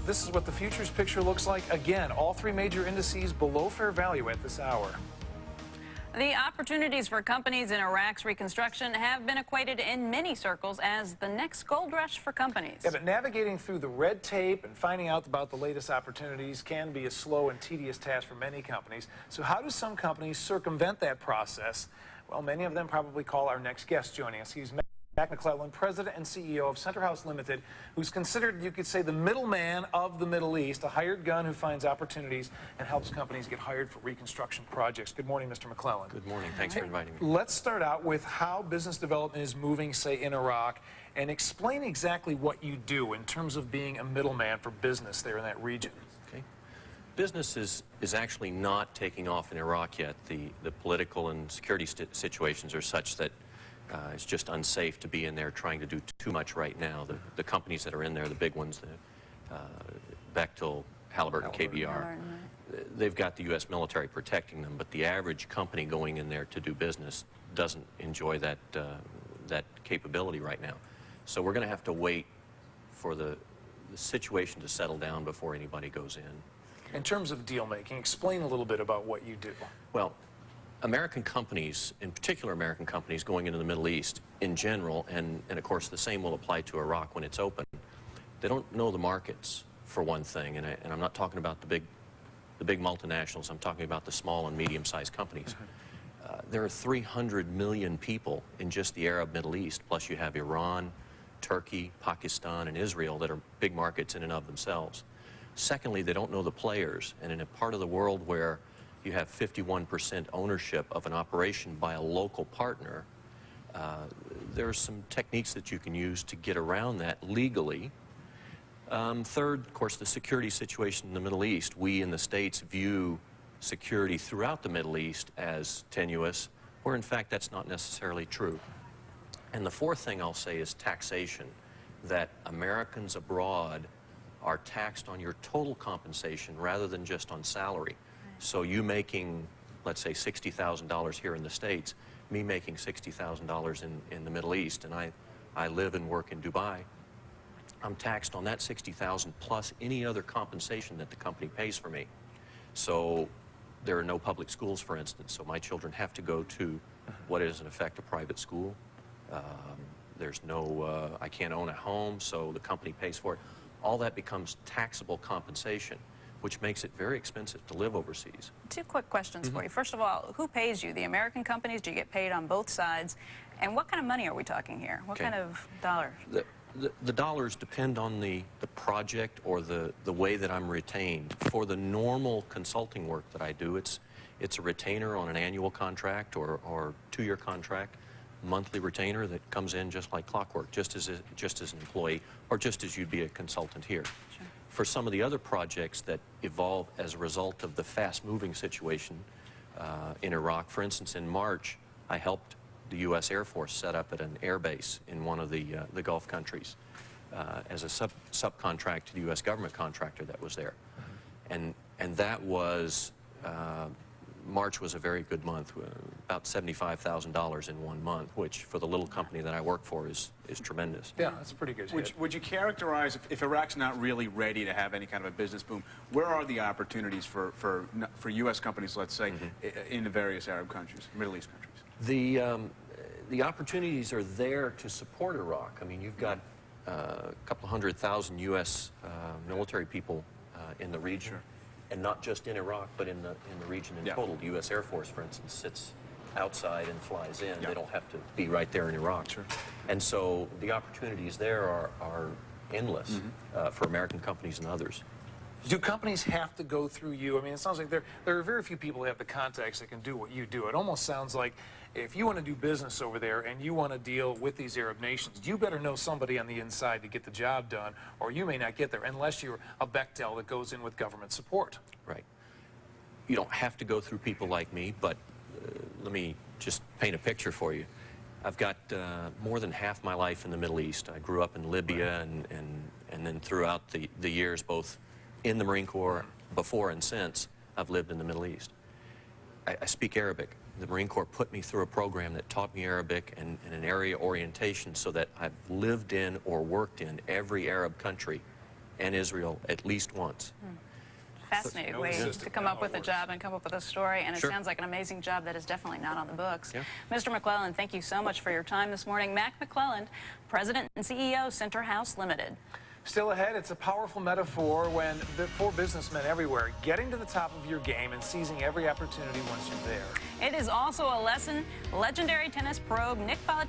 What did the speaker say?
this is what the futures picture looks like. Again, all three major indices below fair value at this hour. The opportunities for companies in Iraq's reconstruction have been equated in many circles as the next gold rush for companies. Yeah, but navigating through the red tape and finding out about the latest opportunities can be a slow and tedious task for many companies. So how do some companies circumvent that process? Well, many of them probably call our next guest joining us. He's McClelland, President and CEO of Center House Limited, who's considered, you could say, the middleman of the Middle East, a hired gun who finds opportunities and helps companies get hired for reconstruction projects. Good morning, Mr. McClelland. Good morning. Thanks for inviting me. Let's start out with how business development is moving, say, in Iraq, and explain exactly what you do in terms of being a middleman for business there in that region. Okay. Business is actually not taking off in Iraq yet. The political and security situations are such that it's just unsafe to be in there trying to do too much right now. The companies that are in there, the big ones, Bechtel, Halliburton, KBR, they've got the U.S. military protecting them, but the average company going in there to do business doesn't enjoy that capability right now. So we're going to have to wait for the situation to settle down before anybody goes in. In terms of deal making, explain a little bit about what you do. Well, American companies, in particular American companies going into the Middle East in general, and of course the same will apply to Iraq when it's open, they don't know the markets, for one thing, and I'm not talking about the big multinationals, I'm talking about the small and medium-sized companies. There are 300 million people in just the Arab Middle East, plus you have Iran, Turkey, Pakistan, and Israel that are big markets in and of themselves. Secondly, they don't know the players, and in a part of the world where you have 51% ownership of an operation by a local partner, there are some techniques that you can use to get around that legally. Third, of course, the security situation in the Middle East. We in the States view security throughout the Middle East as tenuous, where in fact that's not necessarily true. And the fourth thing I'll say is taxation, that Americans abroad are taxed on your total compensation rather than just on salary. So you making, let's say, $60,000 here in the States, me making $60,000 in the Middle East, and I live and work in Dubai, I'm taxed on that $60,000 plus any other compensation that the company pays for me. So there are no public schools, for instance, so my children have to go to what is in effect a private school. There's no, I can't own a home, so the company pays for it. All that becomes taxable compensation, which makes it very expensive to live overseas. Two quick questions for you. First of all, who pays you? The American companies? Do you get paid on both sides? And what kind of money are we talking here? What kind of dollars? The dollars depend on the project or the way that I'm retained. For the normal consulting work that I do, it's a retainer on an annual contract or two-year contract, monthly retainer that comes in just like clockwork, just as an employee, or just as you'd be a consultant here. Sure. For some of the other projects that evolve as a result of the fast-moving situation in Iraq, for instance, in March, I helped the U.S. Air Force set up at an air base in one of the Gulf countries as a subcontract to the U.S. government contractor that was there. And that was, March was a very good month, about $75,000 in 1 month, which for the little company that I work for is tremendous. Yeah, that's a pretty good hit. Would you characterize, if Iraq's not really ready to have any kind of a business boom, where are the opportunities for U.S. companies, let's say, in the various Arab countries, Middle East countries? The opportunities are there to support Iraq. I mean, you've got a couple 100,000 U.S. military people in the region. Sure. And not just in Iraq, but in the region in total. The U.S. Air Force, for instance, sits outside and flies in. They don't have to be right there in Iraq. Sure. And so the opportunities there are endless for American companies and others. Do companies have to go through you? I mean, it sounds like there are very few people who have the contacts that can do what you do. It almost sounds like if you want to do business over there and you want to deal with these Arab nations, you better know somebody on the inside to get the job done, or you may not get there unless you're a Bechtel that goes in with government support. Right. You don't have to go through people like me, but let me just paint a picture for you. I've got more than half my life in the Middle East. I grew up in Libya and then throughout the years, both in the Marine Corps before and since, I've lived in the Middle East. I speak Arabic. The Marine Corps put me through a program that taught me Arabic and an area orientation so that I've lived in or worked in every Arab country and Israel at least once. Fascinating No way system, to come how up it with a works. job and come up with a story, and it Sure. sounds like an amazing job that is definitely not on the books. Yeah. Mr. McClelland, thank you so much for your time this morning. Mac McClelland, President and CEO, Center House Limited. Still ahead, it's a powerful metaphor for businessmen everywhere, getting to the top of your game and seizing every opportunity once you're there. It is also a lesson legendary tennis pro Nick Palatini